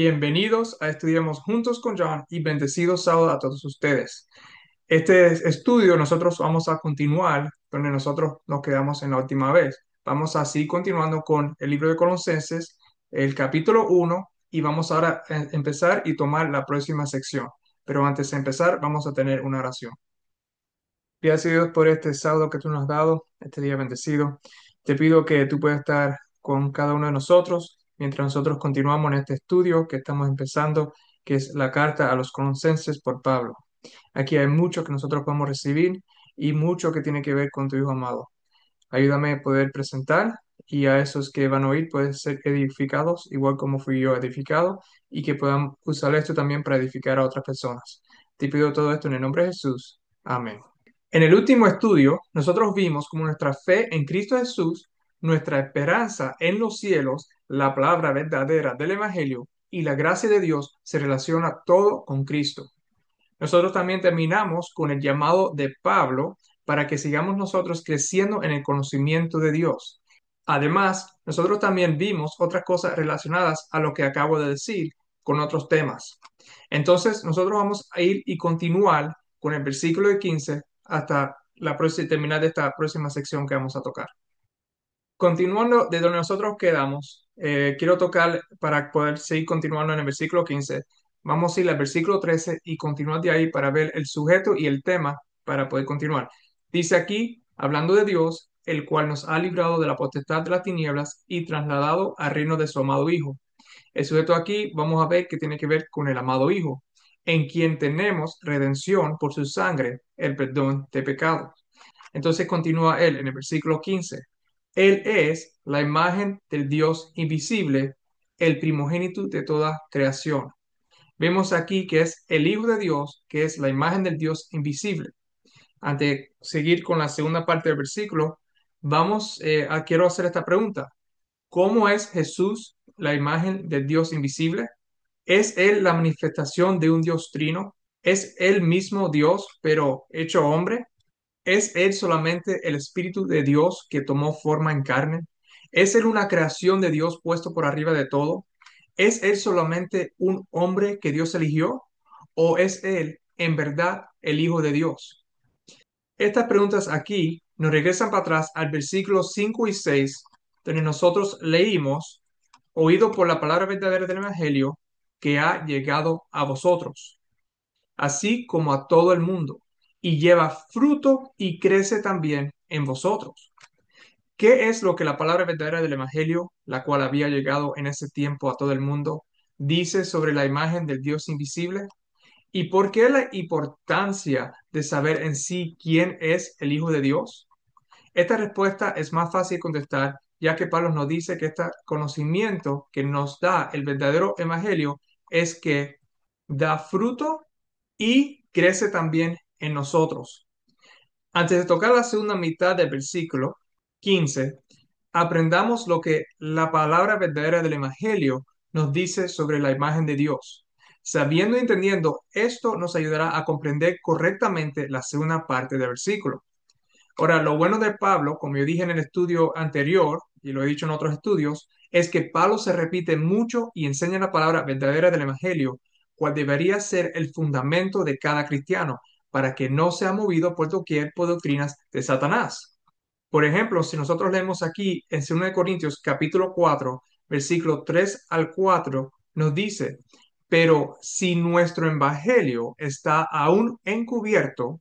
Bienvenidos a Estudiemos Juntos con John y bendecido sábado a todos ustedes. Este estudio nosotros vamos a continuar donde nosotros nos quedamos en la última vez. Vamos así continuando con el libro de Colosenses, el capítulo 1, y vamos ahora a empezar y tomar la próxima sección. Pero antes de empezar, vamos a tener una oración. Gracias Dios por este sábado que tú nos has dado, este día bendecido. Te pido que tú puedas estar con cada uno de nosotros mientras nosotros continuamos en este estudio que estamos empezando, que es la carta a los Colosenses por Pablo. Aquí hay mucho que nosotros podemos recibir y mucho que tiene que ver con tu Hijo amado. Ayúdame a poder presentar y a esos que van a oír pueden ser edificados, igual como fui yo edificado, y que puedan usar esto también para edificar a otras personas. Te pido todo esto en el nombre de Jesús. Amén. En el último estudio, nosotros vimos cómo nuestra fe en Cristo Jesús, nuestra esperanza en los cielos, la palabra verdadera del Evangelio y la gracia de Dios se relaciona todo con Cristo. Nosotros también terminamos con el llamado de Pablo para que sigamos nosotros creciendo en el conocimiento de Dios. Además, nosotros también vimos otras cosas relacionadas a lo que acabo de decir con otros temas. Entonces, nosotros vamos a ir y continuar con el versículo de 15 hasta terminar de esta próxima sección que vamos a tocar. Continuando de donde nosotros quedamos, quiero tocar para poder seguir continuando en el versículo 15. Vamos a ir al versículo 13 y continuar de ahí para ver el sujeto y el tema para poder continuar. Dice aquí, hablando de Dios, el cual nos ha librado de la potestad de las tinieblas y trasladado al reino de su amado Hijo. El sujeto aquí vamos a ver que tiene que ver con el amado Hijo, en quien tenemos redención por su sangre, el perdón de pecados. Entonces continúa él en el versículo 15. Él es la imagen del Dios invisible, el primogénito de toda creación. Vemos aquí que es el Hijo de Dios, que es la imagen del Dios invisible. Antes de seguir con la segunda parte del versículo, quiero hacer esta pregunta. ¿Cómo es Jesús la imagen del Dios invisible? ¿Es Él la manifestación de un Dios trino? ¿Es Él mismo Dios, pero hecho hombre? ¿Es Él solamente el Espíritu de Dios que tomó forma en carne? ¿Es Él una creación de Dios puesto por arriba de todo? ¿Es Él solamente un hombre que Dios eligió? ¿O es Él en verdad el Hijo de Dios? Estas preguntas aquí nos regresan para atrás al versículo 5 y 6, donde nosotros leímos, oído por la palabra verdadera del Evangelio, que ha llegado a vosotros así como a todo el mundo, y lleva fruto y crece también en vosotros. ¿Qué es lo que la palabra verdadera del Evangelio, la cual había llegado en ese tiempo a todo el mundo, dice sobre la imagen del Dios invisible? ¿Y por qué la importancia de saber en sí quién es el Hijo de Dios? Esta respuesta es más fácil de contestar, ya que Pablo nos dice que este conocimiento que nos da el verdadero Evangelio es que da fruto y crece también en nosotros. Antes de tocar la segunda mitad del versículo 15, aprendamos lo que la palabra verdadera del Evangelio nos dice sobre la imagen de Dios. Sabiendo y entendiendo esto nos ayudará a comprender correctamente la segunda parte del versículo. Ahora, lo bueno de Pablo, como yo dije en el estudio anterior, y lo he dicho en otros estudios, es que Pablo se repite mucho y enseña la palabra verdadera del Evangelio, cual debería ser el fundamento de cada cristiano, para que no sea movido por doquier por doctrinas de Satanás. Por ejemplo, si nosotros leemos aquí en 2 Corintios capítulo 4, versículo 3 al 4, nos dice, pero si nuestro evangelio está aún encubierto,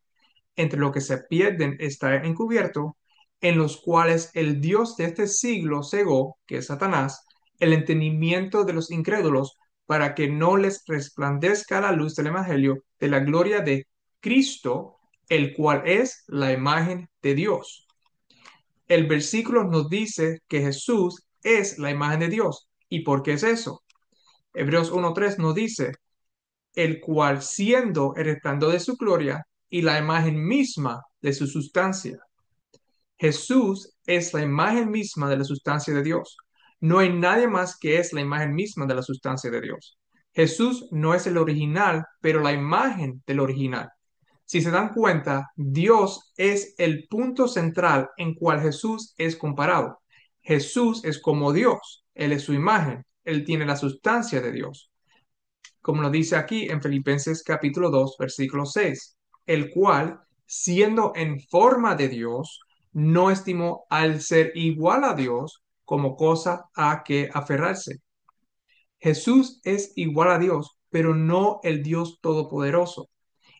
entre lo que se pierden está encubierto, en los cuales el Dios de este siglo cegó, que es Satanás, el entendimiento de los incrédulos, para que no les resplandezca la luz del Evangelio de la gloria de Cristo, el cual es la imagen de Dios. El versículo nos dice que Jesús es la imagen de Dios. ¿Y por qué es eso? Hebreos 1.3 nos dice, el cual siendo el resplandor de su gloria y la imagen misma de su sustancia. Jesús es la imagen misma de la sustancia de Dios. No hay nadie más que es la imagen misma de la sustancia de Dios. Jesús no es el original, pero la imagen del original. Si se dan cuenta, Dios es el punto central en cual Jesús es comparado. Jesús es como Dios, Él es su imagen, Él tiene la sustancia de Dios. como lo dice aquí en Filipenses capítulo 2, versículo 6, el cual, siendo en forma de Dios, no estimó al ser igual a Dios como cosa a que aferrarse. Jesús es igual a Dios, pero no el Dios todopoderoso.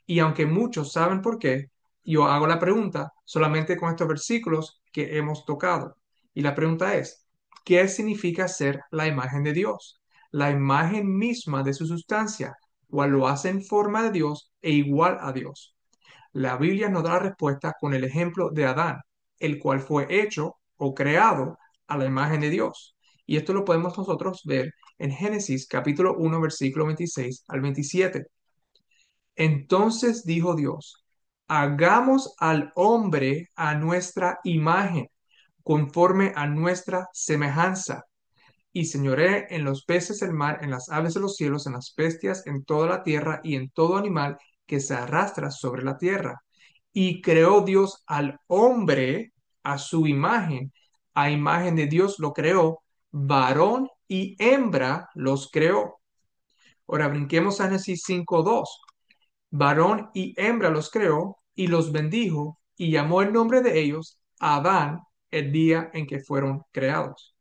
Y aunque muchos saben por qué, yo hago la pregunta solamente con estos versículos que hemos tocado. Y la pregunta es, ¿qué significa ser la imagen de Dios? La imagen misma de su sustancia, cual lo hace en forma de Dios e igual a Dios. La Biblia nos da la respuesta con el ejemplo de Adán, el cual fue hecho o creado a la imagen de Dios. Y esto lo podemos nosotros ver en Génesis capítulo 1, versículo 26 al 27. Entonces dijo Dios, hagamos al hombre a nuestra imagen, conforme a nuestra semejanza, y señoree en los peces del mar, en las aves de los cielos, en las bestias, en toda la tierra y en todo animal que se arrastra sobre la tierra. Y creó Dios al hombre a su imagen, a imagen de Dios lo creó, varón y hembra los creó. Ahora brinquemos a Génesis 5:2. Varón y hembra los creó y los bendijo y llamó el nombre de ellos Adán el día en que fueron creados.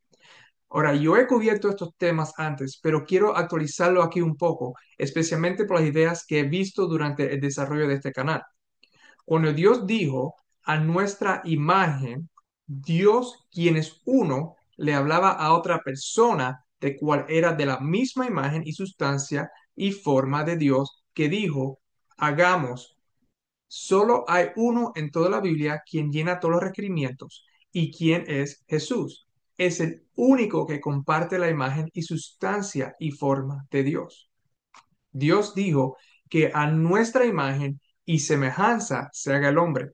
Ahora, yo he cubierto estos temas antes, pero quiero actualizarlo aquí un poco, especialmente por las ideas que he visto durante el desarrollo de este canal. Cuando Dios dijo a nuestra imagen, Dios, quien es uno, le hablaba a otra persona de cual era de la misma imagen y sustancia y forma de Dios, que dijo, hagamos. Solo hay uno en toda la Biblia quien llena todos los requerimientos y quien es Jesús. Es el único que comparte la imagen y sustancia y forma de Dios. Dios dijo que a nuestra imagen y semejanza se haga el hombre.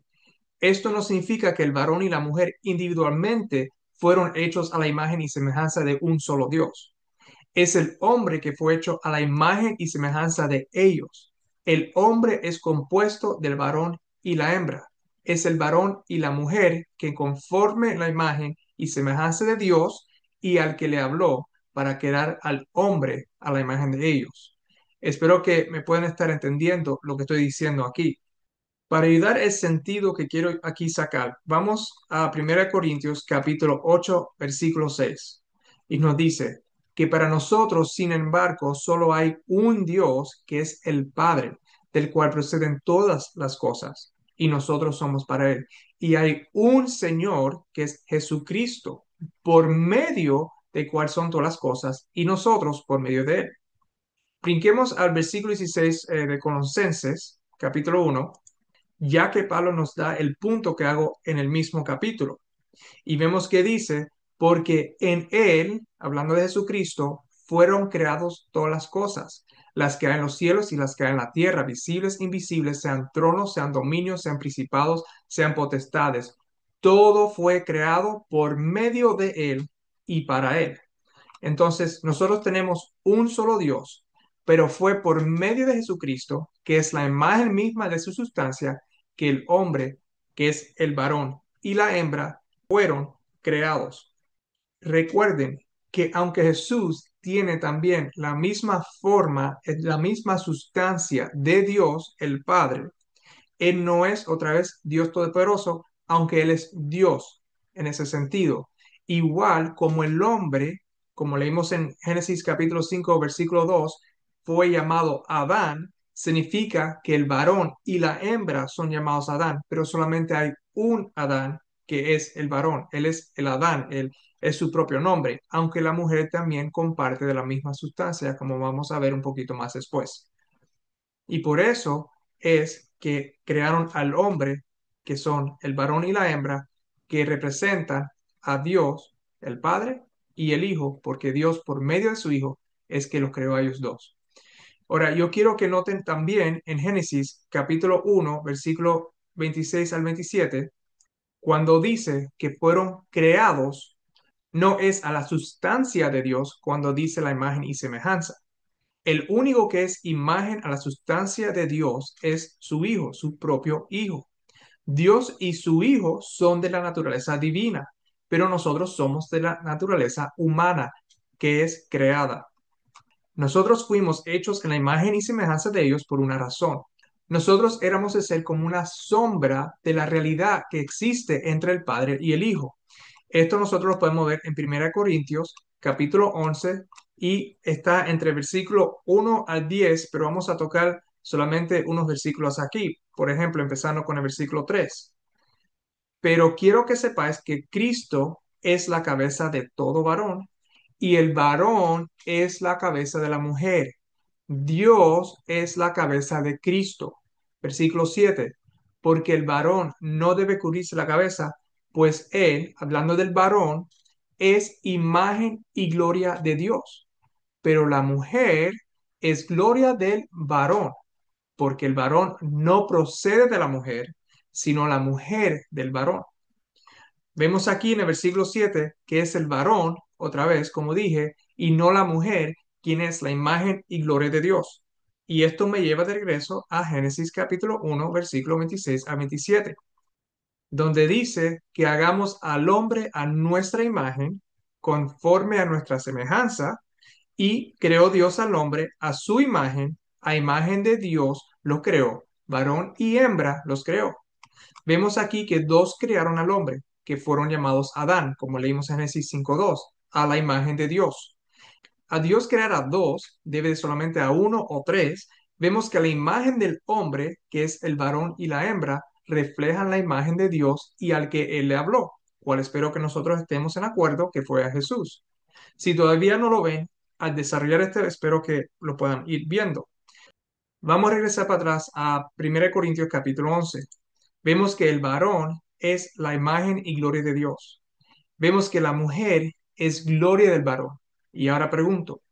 Esto no significa que el varón y la mujer individualmente fueron hechos a la imagen y semejanza de un solo Dios. Es el hombre que fue hecho a la imagen y semejanza de ellos. El hombre es compuesto del varón y la hembra. Es el varón y la mujer que conforme la imagen y semejanza de Dios y al que le habló para crear al hombre a la imagen de ellos. Espero que me puedan estar entendiendo lo que estoy diciendo aquí. Para ayudar el sentido que quiero aquí sacar, vamos a 1 Corintios capítulo 8, versículo 6. Y nos dice que para nosotros, sin embargo, solo hay un Dios que es el Padre, del cual proceden todas las cosas, y nosotros somos para Él. Y hay un Señor que es Jesucristo, por medio de cual son todas las cosas, y nosotros por medio de Él. Brinquemos al versículo 16 de Colosenses, capítulo 1, ya que Pablo nos da el punto que hago en el mismo capítulo. Y vemos que dice, porque en Él, hablando de Jesucristo, fueron creados todas las cosas, las que hay en los cielos y las que hay en la tierra, visibles, invisibles, sean tronos, sean dominios, sean principados, sean potestades. Todo fue creado por medio de Él y para Él. Entonces, nosotros tenemos un solo Dios, pero fue por medio de Jesucristo, que es la imagen misma de su sustancia, que el hombre, que es el varón, y la hembra fueron creados. Recuerden que aunque Jesús tiene también la misma forma, la misma sustancia de Dios, el Padre, él no es otra vez Dios todopoderoso, aunque Él es Dios en ese sentido. Igual como el hombre, como leímos en Génesis capítulo 5, versículo 2, fue llamado Adán, significa que el varón y la hembra son llamados Adán, pero solamente hay un Adán que es el varón. Él es el Adán, él es su propio nombre, aunque la mujer también comparte de la misma sustancia, como vamos a ver un poquito más después. Y por eso es que crearon al hombre, que son el varón y la hembra, que representan a Dios, el Padre y el Hijo, porque Dios por medio de su Hijo es que los creó a ellos dos. Ahora, yo quiero que noten también en Génesis capítulo 1, versículo 26 al 27, cuando dice que fueron creados, no es a la sustancia de Dios cuando dice la imagen y semejanza. El único que es imagen a la sustancia de Dios es su Hijo, su propio Hijo. Dios y su Hijo son de la naturaleza divina, pero nosotros somos de la naturaleza humana, que es creada. Nosotros fuimos hechos en la imagen y semejanza de ellos por una razón. Nosotros éramos de ser como una sombra de la realidad que existe entre el Padre y el Hijo. Esto nosotros lo podemos ver en 1 Corintios capítulo 11 y está entre versículo 1 al 10, pero vamos a tocar solamente unos versículos aquí. Por ejemplo, empezando con el versículo 3. Pero quiero que sepáis que Cristo es la cabeza de todo varón y el varón es la cabeza de la mujer. Dios es la cabeza de Cristo. Versículo 7. Porque el varón no debe cubrirse la cabeza, pues él, hablando del varón, es imagen y gloria de Dios. Pero la mujer es gloria del varón, porque el varón no procede de la mujer, sino la mujer del varón. Vemos aquí en el versículo 7 que es el varón, otra vez, como dije, y no la mujer, quien es la imagen y gloria de Dios. Y esto me lleva de regreso a Génesis capítulo 1, versículo 26 a 27, donde dice que hagamos al hombre a nuestra imagen, conforme a nuestra semejanza, y creó Dios al hombre a su imagen, a imagen de Dios lo creó, varón y hembra los creó. Vemos aquí que dos crearon al hombre, que fueron llamados Adán, como leímos en Génesis 5:2, a la imagen de Dios. A Dios crear a dos, debe de solamente a uno o tres, vemos que la imagen del hombre, que es el varón y la hembra, reflejan la imagen de Dios y al que Él le habló, cual espero que nosotros estemos en acuerdo que fue a Jesús. Si todavía no lo ven, al desarrollar este, espero que lo puedan ir viendo. Vamos a regresar para atrás a 1 Corintios capítulo 11. Vemos que el varón es la imagen y gloria de Dios. Vemos que la mujer es gloria del varón. Y ahora pregunto,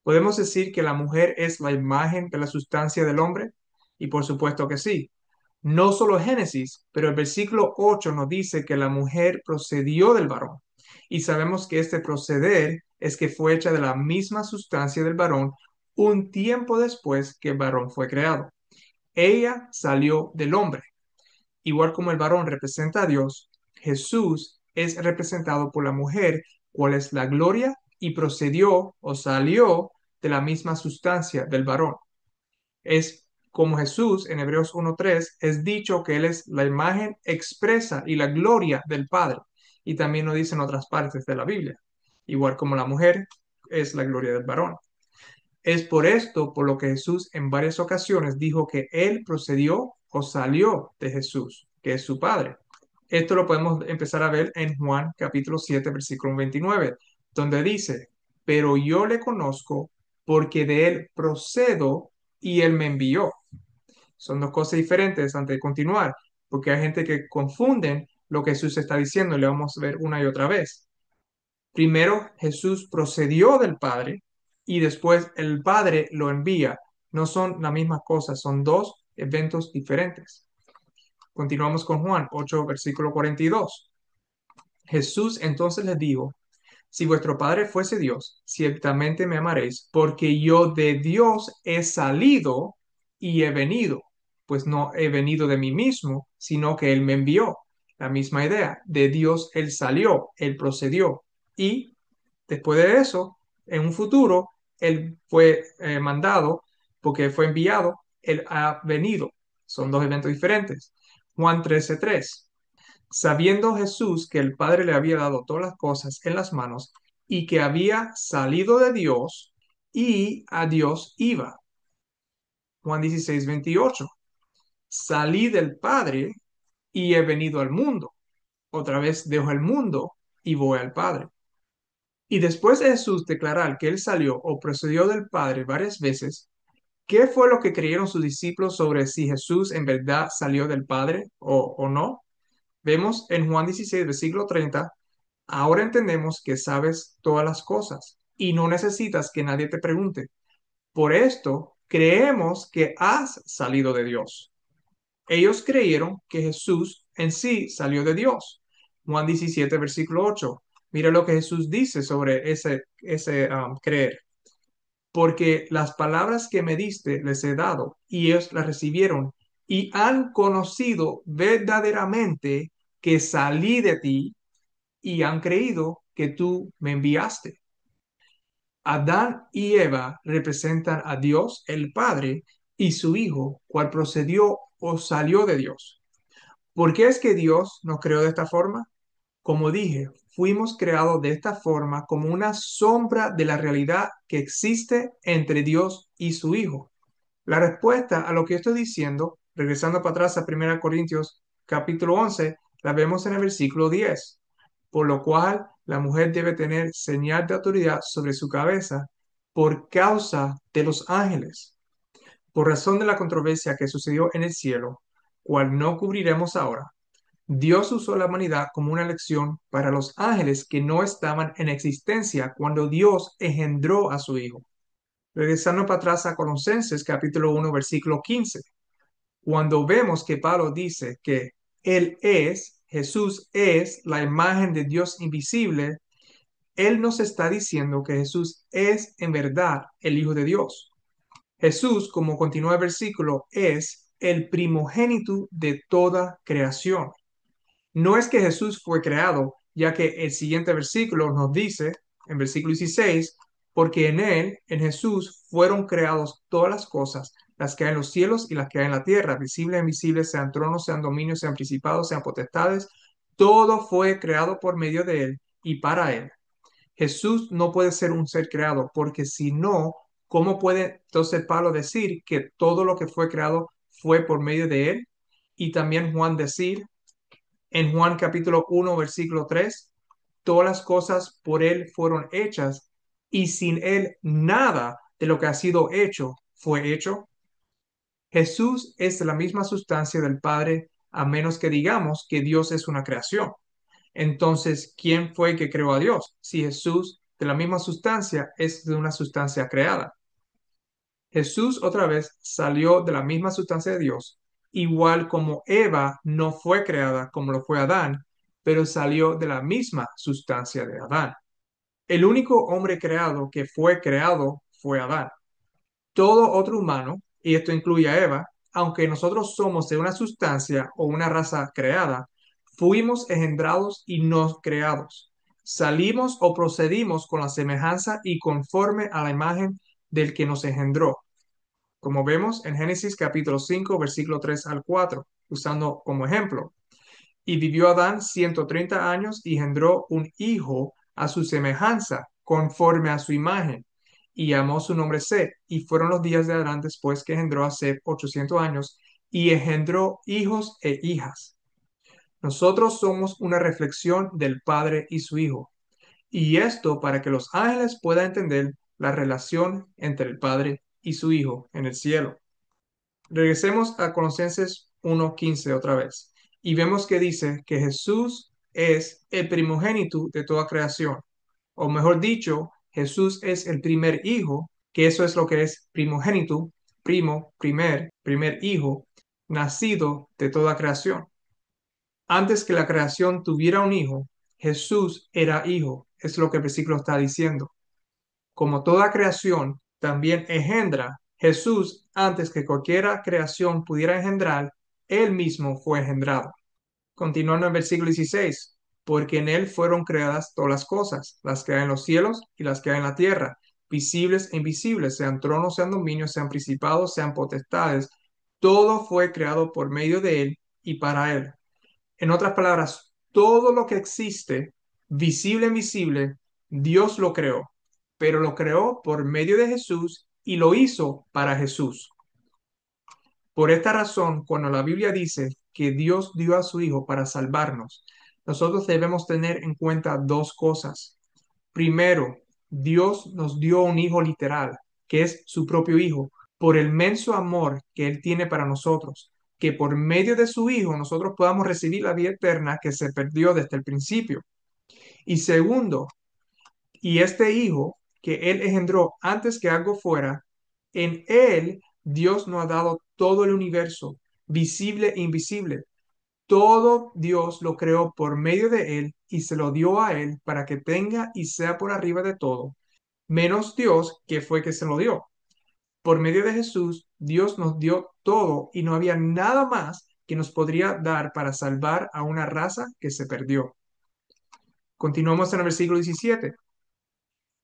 ¿podemos decir que la mujer es la imagen de la sustancia del hombre? Y por supuesto que sí. No solo Génesis, pero el versículo 8 nos dice que la mujer procedió del varón. Y sabemos que este proceder es que fue hecha de la misma sustancia del varón un tiempo después que el varón fue creado. Ella salió del hombre. Igual como el varón representa a Dios, Jesús es representado por la mujer, cual es la gloria, y procedió o salió de la misma sustancia del varón. Es como Jesús en Hebreos 1:3 es dicho que Él es la imagen expresa y la gloria del Padre. Y también lo dice en otras partes de la Biblia. Igual como la mujer es la gloria del varón. Es por esto por lo que Jesús en varias ocasiones dijo que Él procedió o salió de Jesús, que es su Padre. Esto lo podemos empezar a ver en Juan capítulo 7, versículo 29, donde dice, pero yo le conozco porque de Él procedo y Él me envió. Son dos cosas diferentes antes de continuar, porque hay gente que confunden lo que Jesús está diciendo y le vamos a ver una y otra vez. Primero Jesús procedió del Padre y después el Padre lo envía. No son la misma cosa, son dos eventos diferentes. Continuamos con Juan 8, versículo 42. Jesús entonces les dijo, si vuestro Padre fuese Dios, ciertamente me amaréis, porque yo de Dios he salido y he venido, pues no he venido de mí mismo, sino que Él me envió. La misma idea, de Dios Él salió, Él procedió. Y después de eso, en un futuro, Él fue mandado, porque fue enviado, Él ha venido. Son dos eventos diferentes. Juan 13:3. Sabiendo Jesús que el Padre le había dado todas las cosas en las manos y que había salido de Dios y a Dios iba. Juan 16:28. Salí del Padre y he venido al mundo. Otra vez dejo el mundo y voy al Padre. Y después de Jesús declarar que él salió o procedió del Padre varias veces, ¿qué fue lo que creyeron sus discípulos sobre si Jesús en verdad salió del Padre o no? Vemos en Juan 16, versículo 30, ahora entendemos que sabes todas las cosas y no necesitas que nadie te pregunte. Por esto creemos que has salido de Dios. Ellos creyeron que Jesús en sí salió de Dios. Juan 17, versículo 8. Mira lo que Jesús dice sobre ese creer. Porque las palabras que me diste les he dado y ellos las recibieron y han conocido verdaderamente que salí de ti y han creído que tú me enviaste. Adán y Eva representan a Dios, el Padre, y su Hijo, cual procedió o salió de Dios. ¿Por qué es que Dios nos creó de esta forma? Como dije, fuimos creados de esta forma como una sombra de la realidad que existe entre Dios y su Hijo. La respuesta a lo que estoy diciendo, regresando para atrás a 1 Corintios capítulo 11, la vemos en el versículo 10, por lo cual la mujer debe tener señal de autoridad sobre su cabeza por causa de los ángeles, por razón de la controversia que sucedió en el cielo, cual no cubriremos ahora. Dios usó la humanidad como una lección para los ángeles que no estaban en existencia cuando Dios engendró a su Hijo. Regresando para atrás a Colosenses capítulo 1 versículo 15, cuando vemos que Pablo dice que Jesús es la imagen de Dios invisible, él nos está diciendo que Jesús es en verdad el Hijo de Dios. Jesús, como continúa el versículo, es el primogénito de toda creación. No es que Jesús fue creado, ya que el siguiente versículo nos dice, en versículo 16, porque en él, en Jesús, fueron creados todas las cosas, las que hay en los cielos y las que hay en la tierra, visibles e invisibles, sean tronos, sean dominios, sean principados, sean potestades. Todo fue creado por medio de él y para él. Jesús no puede ser un ser creado, porque si no, ¿cómo puede entonces Pablo decir que todo lo que fue creado fue por medio de él? Y también Juan decir en Juan capítulo 1, versículo 3, todas las cosas por Él fueron hechas y sin Él nada de lo que ha sido hecho fue hecho. Jesús es de la misma sustancia del Padre, a menos que digamos que Dios es una creación. Entonces, ¿quién fue el que creó a Dios? Si Jesús de la misma sustancia es de una sustancia creada. Jesús otra vez salió de la misma sustancia de Dios, igual como Eva no fue creada como lo fue Adán, pero salió de la misma sustancia de Adán. El único hombre creado que fue creado fue Adán. Todo otro humano, y esto incluye a Eva, aunque nosotros somos de una sustancia o una raza creada, fuimos engendrados y no creados. Salimos o procedimos con la semejanza y conforme a la imagen del que nos engendró, como vemos en Génesis capítulo 5, versículo 3 al 4, usando como ejemplo. Y vivió Adán 130 años y engendró un hijo a su semejanza, conforme a su imagen, y llamó su nombre Set. Y fueron los días de Adán después que engendró a Set 800 años, y engendró hijos e hijas. Nosotros somos una reflexión del Padre y su Hijo. Y esto para que los ángeles puedan entender la relación entre el Padre y su Hijo en el cielo. Regresemos a Colosenses 1:15 otra vez y vemos que dice que Jesús es el primogénito de toda creación, o mejor dicho, Jesús es el primer hijo, que eso es lo que es primogénito, primer hijo, nacido de toda creación. Antes que la creación tuviera un hijo, Jesús era hijo, es lo que el versículo está diciendo. Como toda creación también engendra, Jesús, antes que cualquier creación pudiera engendrar, él mismo fue engendrado. Continuando en versículo 16, porque en él fueron creadas todas las cosas, las que hay en los cielos y las que hay en la tierra, visibles e invisibles, sean tronos, sean dominios, sean principados, sean potestades. Todo fue creado por medio de él y para él. En otras palabras, todo lo que existe, visible e invisible, Dios lo creó, pero lo creó por medio de Jesús y lo hizo para Jesús. Por esta razón, cuando la Biblia dice que Dios dio a su Hijo para salvarnos, nosotros debemos tener en cuenta dos cosas. Primero, Dios nos dio un Hijo literal, que es su propio Hijo, por el inmenso amor que Él tiene para nosotros, que por medio de su Hijo nosotros podamos recibir la vida eterna que se perdió desde el principio. Y segundo, y este Hijo que Él engendró antes que algo fuera, en Él Dios nos ha dado todo el universo, visible e invisible. Todo Dios lo creó por medio de Él y se lo dio a Él para que tenga y sea por arriba de todo, menos Dios que fue que se lo dio. Por medio de Jesús, Dios nos dio todo y no había nada más que nos podría dar para salvar a una raza que se perdió. Continuamos en el versículo 17.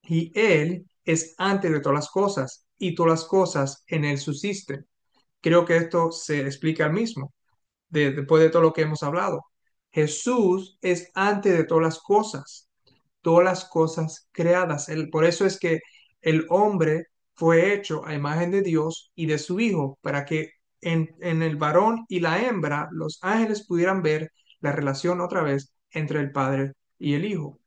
Y Él es antes de todas las cosas y todas las cosas en Él subsisten. Creo que esto se explica al mismo, después de todo lo que hemos hablado. Jesús es antes de todas las cosas creadas. Por eso es que el hombre fue hecho a imagen de Dios y de su Hijo, para que en el varón y la hembra, los ángeles pudieran ver la relación otra vez entre el Padre y el Hijo.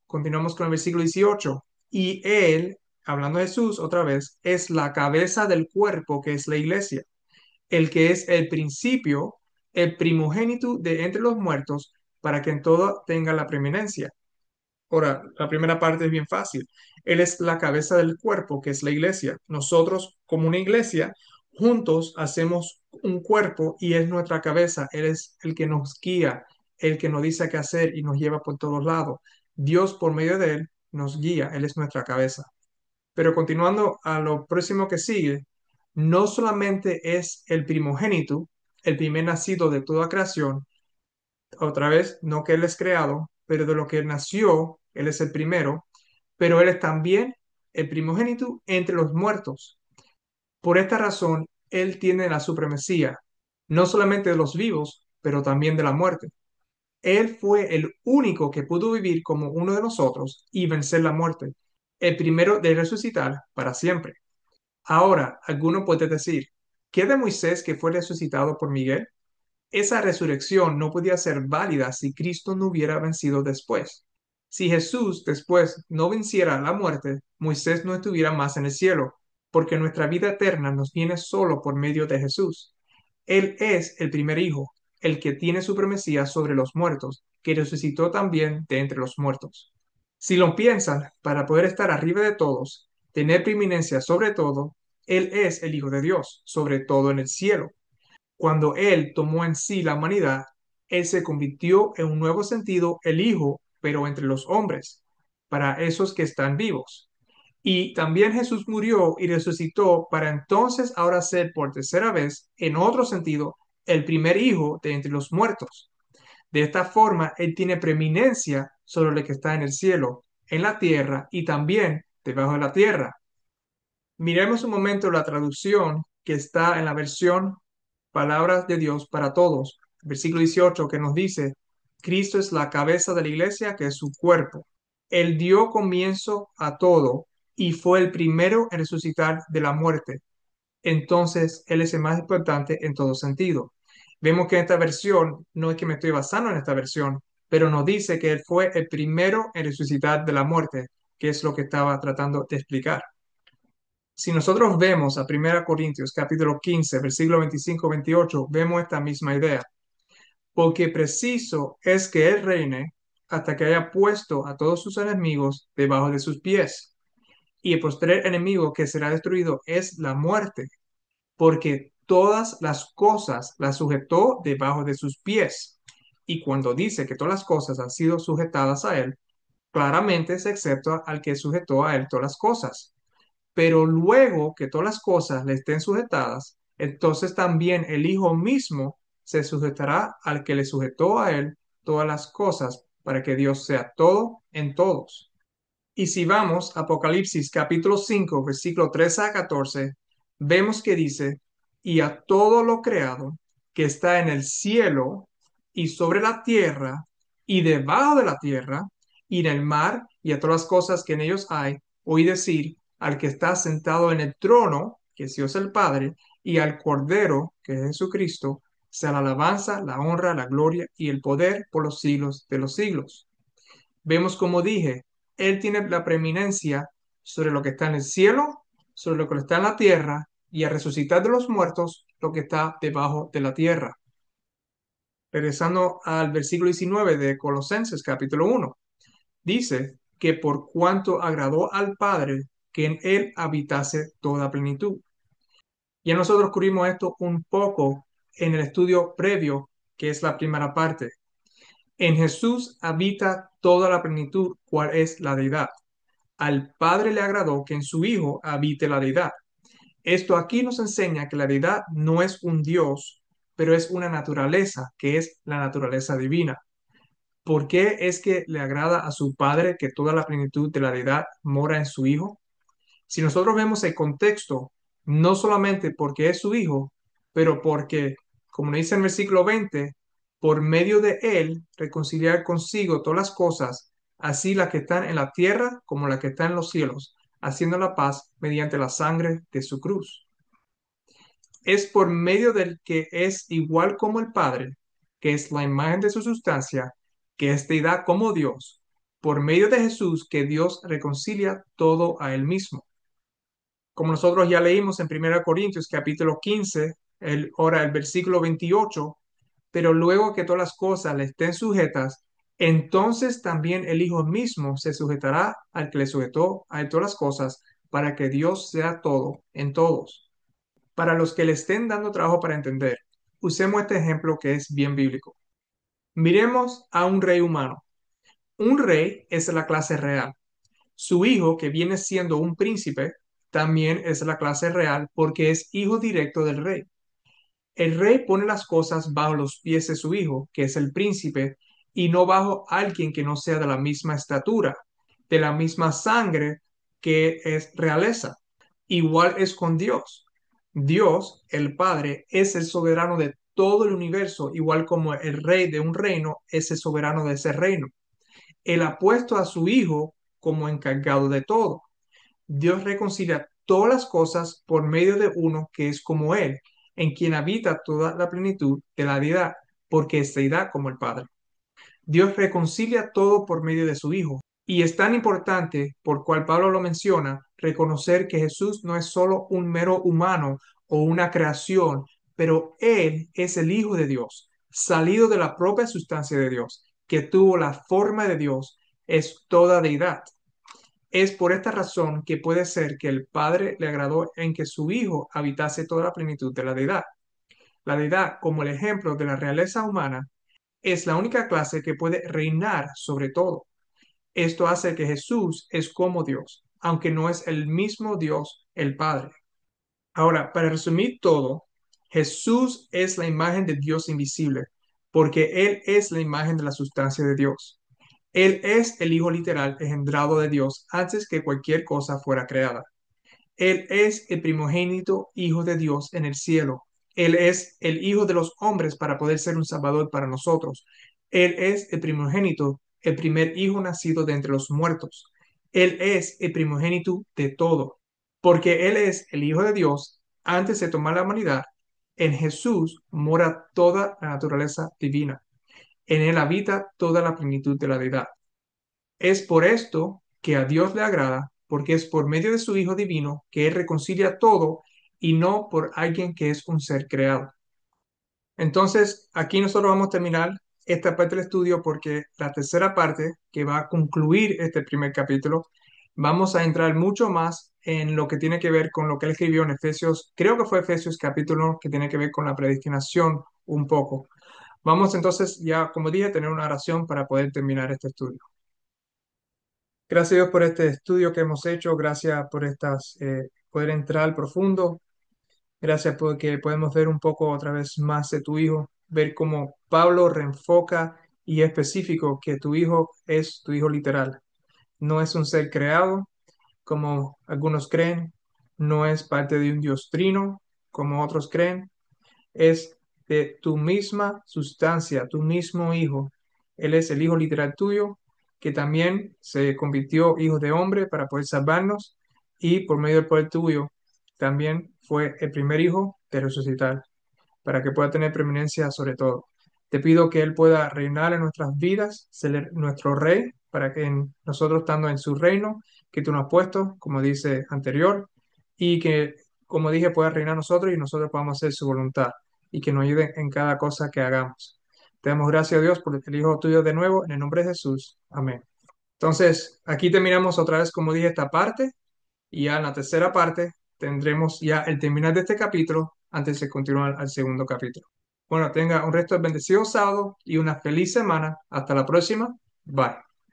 Continuamos con el versículo 18. Y Él, hablando de Jesús otra vez, es la cabeza del cuerpo que es la iglesia, el que es el principio, el primogénito de entre los muertos, para que en todo tenga la preeminencia. Ahora, la primera parte es bien fácil. Él es la cabeza del cuerpo, que es la iglesia. Nosotros, como una iglesia, juntos hacemos un cuerpo y es nuestra cabeza. Él es el que nos guía, el que nos dice qué hacer y nos lleva por todos lados. Dios, por medio de él, nos guía. Él es nuestra cabeza. Pero continuando a lo próximo que sigue, no solamente es el primogénito, el primer nacido de toda creación, otra vez, no que Él es creado, pero de lo que nació, Él es el primero, pero Él es también el primogénito entre los muertos. Por esta razón, Él tiene la supremacía, no solamente de los vivos, pero también de la muerte. Él fue el único que pudo vivir como uno de nosotros y vencer la muerte, el primero de resucitar para siempre. Ahora, alguno puede decir, ¿qué de Moisés que fue resucitado por Miguel? Esa resurrección no podía ser válida si Cristo no hubiera vencido después. Si Jesús después no venciera la muerte, Moisés no estuviera más en el cielo, porque nuestra vida eterna nos viene solo por medio de Jesús. Él es el primer hijo, el que tiene supremacía sobre los muertos, que resucitó también de entre los muertos. Si lo piensan, para poder estar arriba de todos, tener preeminencia sobre todo, Él es el Hijo de Dios, sobre todo en el cielo. Cuando Él tomó en sí la humanidad, Él se convirtió en un nuevo sentido el Hijo, pero entre los hombres, para esos que están vivos. Y también Jesús murió y resucitó para entonces ahora ser por tercera vez, en otro sentido, el primer Hijo de entre los muertos. De esta forma, Él tiene preeminencia sobre lo que está en el cielo, en la tierra y también debajo de la tierra. Miremos un momento la traducción que está en la versión Palabras de Dios para Todos, versículo 18, que nos dice, Cristo es la cabeza de la iglesia, que es su cuerpo. Él dio comienzo a todo y fue el primero en resucitar de la muerte. Entonces, Él es el más importante en todo sentido. Vemos que en esta versión, no es que me estoy basando en esta versión, pero nos dice que Él fue el primero en resucitar de la muerte, que es lo que estaba tratando de explicar. Si nosotros vemos a 1 Corintios capítulo 15, versículo 25-28, vemos esta misma idea. Porque preciso es que Él reine hasta que haya puesto a todos sus enemigos debajo de sus pies. Y el postrer enemigo que será destruido es la muerte, porque todas las cosas las sujetó debajo de sus pies. Y cuando dice que todas las cosas han sido sujetadas a Él, claramente se excepta al que sujetó a Él todas las cosas. Pero luego que todas las cosas le estén sujetadas, entonces también el Hijo mismo se sujetará al que le sujetó a él todas las cosas, para que Dios sea todo en todos. Y si vamos a Apocalipsis capítulo 5, versículo 13 a 14, vemos que dice, y a todo lo creado que está en el cielo y sobre la tierra y debajo de la tierra y en el mar y a todas las cosas que en ellos hay, oí decir al que está sentado en el trono, que es Dios el Padre, y al Cordero, que es Jesucristo, sea la alabanza, la honra, la gloria y el poder por los siglos de los siglos. Vemos como dije, Él tiene la preeminencia sobre lo que está en el cielo, sobre lo que está en la tierra, y a resucitar de los muertos lo que está debajo de la tierra. Regresando al versículo 19 de Colosenses capítulo 1, dice que por cuanto agradó al Padre que en Él habitase toda plenitud. Ya nosotros cubrimos esto un poco en el estudio previo, que es la primera parte. En Jesús habita toda la plenitud, cual es la deidad. Al Padre le agradó que en su Hijo habite la deidad. Esto aquí nos enseña que la deidad no es un Dios, pero es una naturaleza, que es la naturaleza divina. ¿Por qué es que le agrada a su Padre que toda la plenitud de la deidad mora en su Hijo? Si nosotros vemos el contexto, no solamente porque es su Hijo, pero porque, como dice en el versículo 20, por medio de Él reconciliar consigo todas las cosas, así las que están en la tierra como las que están en los cielos, haciendo la paz mediante la sangre de su cruz. Es por medio del que es igual como el Padre, que es la imagen de su sustancia, que es deidad como Dios, por medio de Jesús que Dios reconcilia todo a Él mismo. Como nosotros ya leímos en 1 Corintios capítulo 15, ahora el versículo 28, pero luego que todas las cosas le estén sujetas, entonces también el Hijo mismo se sujetará al que le sujetó a todas las cosas, para que Dios sea todo en todos. Para los que le estén dando trabajo para entender, usemos este ejemplo que es bien bíblico. Miremos a un rey humano. Un rey es la clase real. Su hijo, que viene siendo un príncipe, también es la clase real porque es hijo directo del rey. El rey pone las cosas bajo los pies de su hijo, que es el príncipe, y no bajo alguien que no sea de la misma estatura, de la misma sangre que es realeza. Igual es con Dios. Dios, el Padre, es el soberano de todo el universo, igual como el rey de un reino es el soberano de ese reino. Él ha puesto a su hijo como encargado de todo. Dios reconcilia todas las cosas por medio de uno que es como Él, en quien habita toda la plenitud de la deidad, porque es deidad como el Padre. Dios reconcilia todo por medio de su Hijo. Y es tan importante, por cual Pablo lo menciona, reconocer que Jesús no es solo un mero humano o una creación, pero Él es el Hijo de Dios, salido de la propia sustancia de Dios, que tuvo la forma de Dios, es toda deidad. Es por esta razón que puede ser que el Padre le agradó en que su Hijo habitase toda la plenitud de la deidad. La deidad, como el ejemplo de la realeza humana, es la única clase que puede reinar sobre todo. Esto hace que Jesús es como Dios, aunque no es el mismo Dios, el Padre. Ahora, para resumir todo, Jesús es la imagen de Dios invisible, porque Él es la imagen de la sustancia de Dios. Él es el Hijo literal engendrado de Dios antes que cualquier cosa fuera creada. Él es el primogénito Hijo de Dios en el cielo. Él es el Hijo de los hombres para poder ser un Salvador para nosotros. Él es el primogénito, el primer Hijo nacido de entre los muertos. Él es el primogénito de todo, porque Él es el Hijo de Dios antes de tomar la humanidad. En Jesús mora toda la naturaleza divina. En Él habita toda la plenitud de la deidad. Es por esto que a Dios le agrada, porque es por medio de su Hijo divino que Él reconcilia todo y no por alguien que es un ser creado. Entonces, aquí nosotros vamos a terminar esta parte del estudio porque la tercera parte, que va a concluir este primer capítulo, vamos a entrar mucho más en lo que tiene que ver con lo que él escribió en Efesios, creo que fue Efesios capítulo que tiene que ver con la predestinación un poco. Vamos entonces ya, como dije, a tener una oración para poder terminar este estudio. Gracias a Dios por este estudio que hemos hecho, gracias por poder entrar al profundo, gracias porque podemos ver un poco otra vez más de tu Hijo, ver cómo Pablo reenfoca y es específico que tu Hijo es tu Hijo literal, no es un ser creado como algunos creen, no es parte de un Dios trino como otros creen, es de tu misma sustancia, tu mismo Hijo. Él es el Hijo literal tuyo, que también se convirtió Hijo de hombre para poder salvarnos y por medio del poder tuyo también fue el primer Hijo de resucitar para que pueda tener preeminencia sobre todo. Te pido que Él pueda reinar en nuestras vidas, ser nuestro Rey, para que nosotros estando en su reino, que tú nos has puesto, como dice anterior, y que, como dije, pueda reinar nosotros y nosotros podamos hacer su voluntad y que nos ayude en cada cosa que hagamos. Te damos gracias a Dios por el Hijo tuyo de nuevo, en el nombre de Jesús. Amén. Entonces, aquí terminamos otra vez, como dije, esta parte y ya en la tercera parte tendremos ya el terminar de este capítulo antes de continuar al segundo capítulo. Bueno, tenga un resto de bendecido sábado y una feliz semana. Hasta la próxima. Bye.